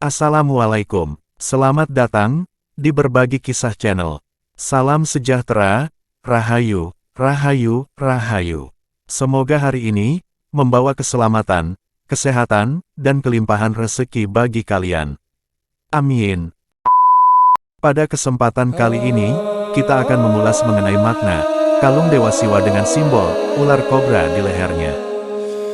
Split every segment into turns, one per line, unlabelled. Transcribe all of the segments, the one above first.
Assalamualaikum, selamat datang di Berbagi Kisah Channel. Salam sejahtera, rahayu, rahayu, rahayu. Semoga hari ini membawa keselamatan, kesehatan, dan kelimpahan rezeki bagi kalian. Amin. Pada kesempatan kali ini, kita akan mengulas mengenai makna kalung Dewa Siwa dengan simbol ular kobra di lehernya.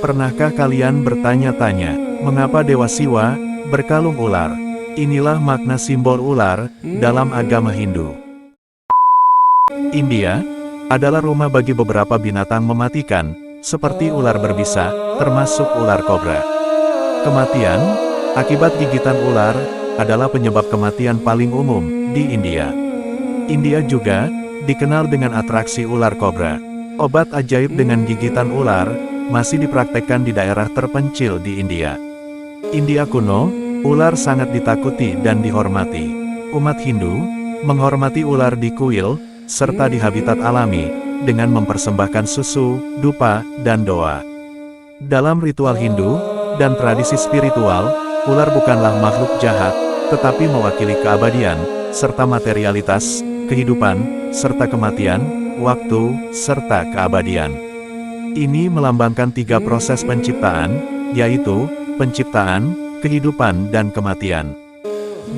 Pernahkah kalian bertanya-tanya, mengapa Dewa Siwa berkalung ular? Inilah makna simbol ular dalam agama Hindu. India adalah rumah bagi beberapa binatang mematikan, seperti ular berbisa, termasuk ular kobra. Kematian akibat gigitan ular adalah penyebab kematian paling umum di India. India juga dikenal dengan atraksi ular kobra. Obat ajaib dengan gigitan ular masih dipraktekkan di daerah terpencil di India. India kuno, ular sangat ditakuti dan dihormati. Umat Hindu menghormati ular di kuil serta di habitat alami dengan mempersembahkan susu, dupa, dan doa. Dalam ritual Hindu dan tradisi spiritual, ular bukanlah makhluk jahat, tetapi mewakili keabadian serta materialitas, kehidupan, serta kematian, waktu, serta keabadian. Ini melambangkan tiga proses penciptaan, yaitu penciptaan, kehidupan, dan kematian.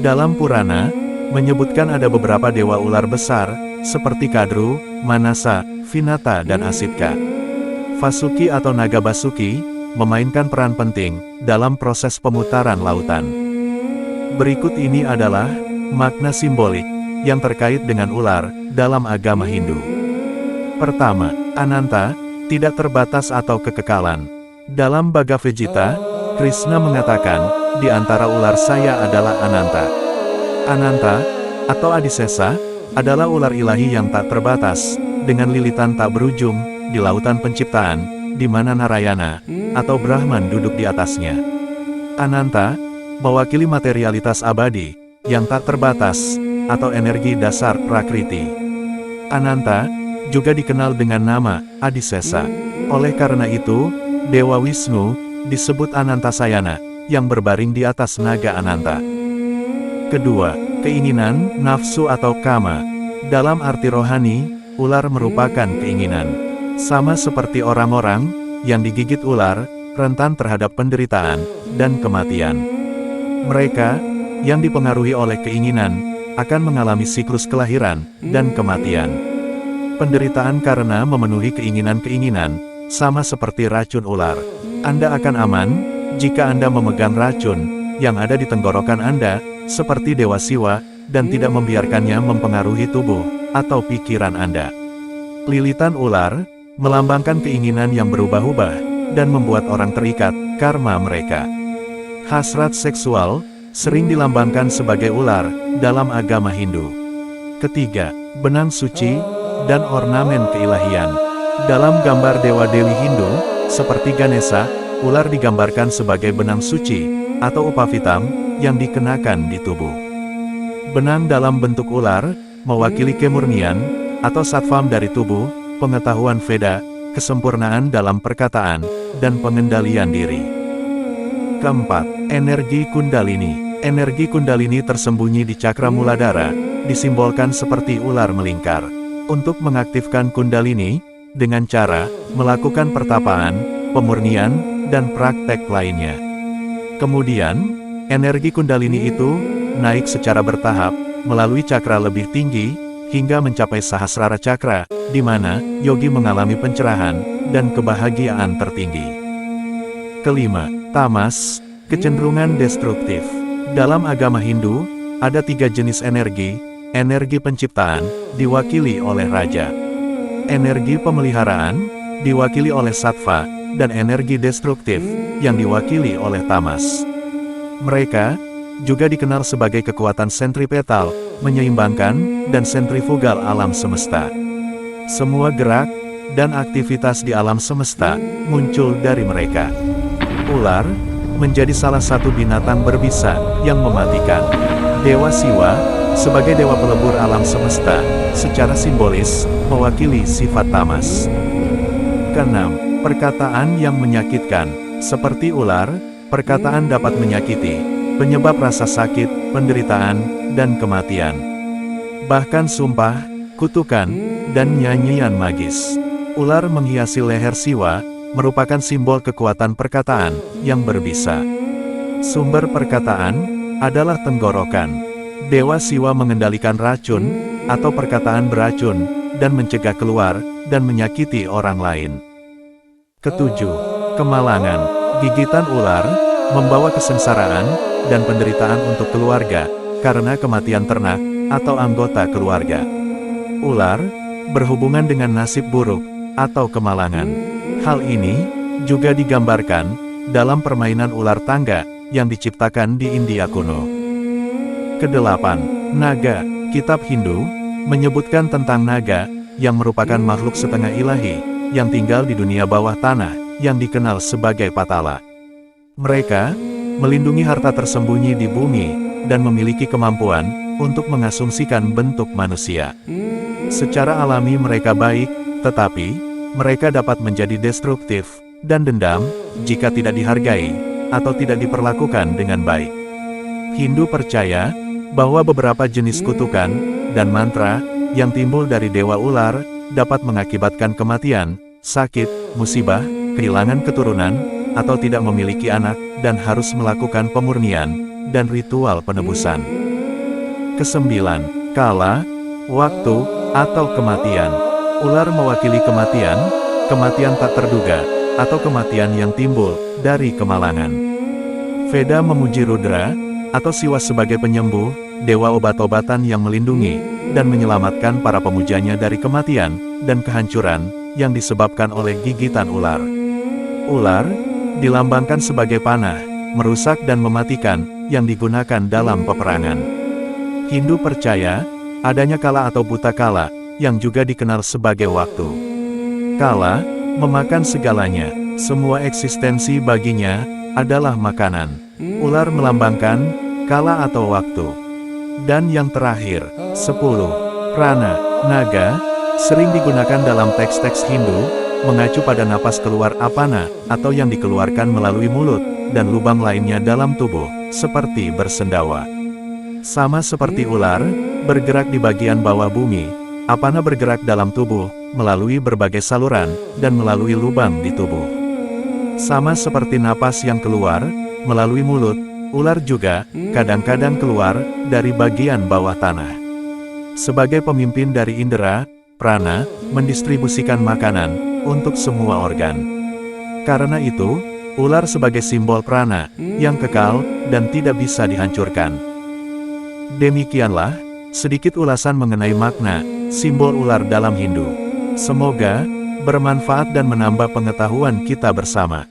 Dalam Purana, menyebutkan ada beberapa dewa ular besar, seperti Kadru, Manasa, Vinata, dan Asitka. Vasuki atau naga Basuki, memainkan peran penting dalam proses pemutaran lautan. Berikut ini adalah makna simbolik yang terkait dengan ular dalam agama Hindu. Pertama, Ananta, tidak terbatas atau kekekalan. Dalam Bhagavad Gita, Krishna mengatakan, di antara ular saya adalah Ananta. Ananta, atau Adisesa, adalah ular ilahi yang tak terbatas, dengan lilitan tak berujung, di lautan penciptaan, di mana Narayana, atau Brahman duduk di atasnya. Ananta, mewakili materialitas abadi, yang tak terbatas, atau energi dasar Prakriti. Ananta, juga dikenal dengan nama, Adisesa. Oleh karena itu, Dewa Wisnu, disebut Anantasayana, yang berbaring di atas naga Ananta. Kedua, keinginan, nafsu atau kama. Dalam arti rohani, ular merupakan keinginan. Sama seperti orang-orang yang digigit ular, rentan terhadap penderitaan dan kematian. Mereka yang dipengaruhi oleh keinginan akan mengalami siklus kelahiran dan kematian. Penderitaan karena memenuhi keinginan-keinginan, sama seperti racun ular. Anda akan aman jika Anda memegang racun yang ada di tenggorokan Anda, seperti Dewa Siwa, dan tidak membiarkannya mempengaruhi tubuh atau pikiran Anda. Lilitan ular melambangkan keinginan yang berubah-ubah dan membuat orang terikat karma mereka. Hasrat seksual sering dilambangkan sebagai ular dalam agama Hindu. Ketiga, benang suci dan ornamen keilahian. Dalam gambar dewa-dewi Hindu, seperti Ganesha, ular digambarkan sebagai benang suci, atau upavitam, yang dikenakan di tubuh. Benang dalam bentuk ular, mewakili kemurnian, atau sattvam dari tubuh, pengetahuan Veda, kesempurnaan dalam perkataan, dan pengendalian diri. Keempat, energi Kundalini. Energi Kundalini tersembunyi di cakra muladhara, disimbolkan seperti ular melingkar. Untuk mengaktifkan Kundalini, dengan cara melakukan pertapaan, pemurnian, dan praktek lainnya. Kemudian, energi Kundalini itu naik secara bertahap, melalui cakra lebih tinggi, hingga mencapai Sahasrara Cakra, di mana yogi mengalami pencerahan dan kebahagiaan tertinggi. Kelima, tamas, kecenderungan destruktif. Dalam agama Hindu, ada tiga jenis energi. Energi penciptaan, diwakili oleh raja. Energi pemeliharaan, diwakili oleh sattva, dan energi destruktif, yang diwakili oleh tamas. Mereka juga dikenal sebagai kekuatan sentripetal, menyeimbangkan, dan sentrifugal alam semesta. Semua gerak dan aktivitas di alam semesta muncul dari mereka. Ular menjadi salah satu binatang berbisa yang mematikan. Dewa Siwa, sebagai dewa pelebur alam semesta, secara simbolis, mewakili sifat tamas. Keenam, perkataan yang menyakitkan. Seperti ular, perkataan dapat menyakiti, penyebab rasa sakit, penderitaan, dan kematian. Bahkan sumpah, kutukan, dan nyanyian magis. Ular menghiasi leher Siwa, merupakan simbol kekuatan perkataan yang berbisa. Sumber perkataan adalah tenggorokan. Dewa Siwa mengendalikan racun, atau perkataan beracun, dan mencegah keluar, dan menyakiti orang lain. Ketujuh, kemalangan. Gigitan ular membawa kesengsaraan dan penderitaan untuk keluarga, karena kematian ternak atau anggota keluarga. Ular berhubungan dengan nasib buruk atau kemalangan. Hal ini juga digambarkan dalam permainan ular tangga yang diciptakan di India kuno. Kedelapan, naga. Kitab Hindu menyebutkan tentang naga yang merupakan makhluk setengah ilahi yang tinggal di dunia bawah tanah yang dikenal sebagai Patala. Mereka melindungi harta tersembunyi di bumi dan memiliki kemampuan untuk mengasumsikan bentuk manusia. Secara alami mereka baik, tetapi mereka dapat menjadi destruktif dan dendam jika tidak dihargai atau tidak diperlakukan dengan baik. Hindu percaya bahwa beberapa jenis kutukan dan mantra yang timbul dari dewa ular dapat mengakibatkan kematian, sakit, musibah, kehilangan keturunan, atau tidak memiliki anak dan harus melakukan pemurnian dan ritual penebusan. Kesembilan, kala, waktu, atau kematian. Ular mewakili kematian, kematian tak terduga, atau kematian yang timbul dari kemalangan. Veda memuji Rudra, atau Siwa sebagai penyembuh, dewa obat-obatan yang melindungi, dan menyelamatkan para pemujanya dari kematian, dan kehancuran, yang disebabkan oleh gigitan ular. Ular dilambangkan sebagai panah, merusak dan mematikan, yang digunakan dalam peperangan. Hindu percaya, adanya kala atau buta kala, yang juga dikenal sebagai waktu. Kala memakan segalanya, semua eksistensi baginya adalah makanan. Ular melambangkan kala atau waktu. Dan yang terakhir, 10. Prana, naga, sering digunakan dalam teks-teks Hindu, mengacu pada napas keluar apana, atau yang dikeluarkan melalui mulut, dan lubang lainnya dalam tubuh, seperti bersendawa. Sama seperti ular, bergerak di bagian bawah bumi, apana bergerak dalam tubuh, melalui berbagai saluran, dan melalui lubang di tubuh. Sama seperti napas yang keluar, melalui mulut, ular juga, kadang-kadang keluar, dari bagian bawah tanah. Sebagai pemimpin dari indera, prana, mendistribusikan makanan, untuk semua organ. Karena itu, ular sebagai simbol prana, yang kekal, dan tidak bisa dihancurkan. Demikianlah, sedikit ulasan mengenai makna, simbol ular dalam Hindu. Semoga bermanfaat dan menambah pengetahuan kita bersama.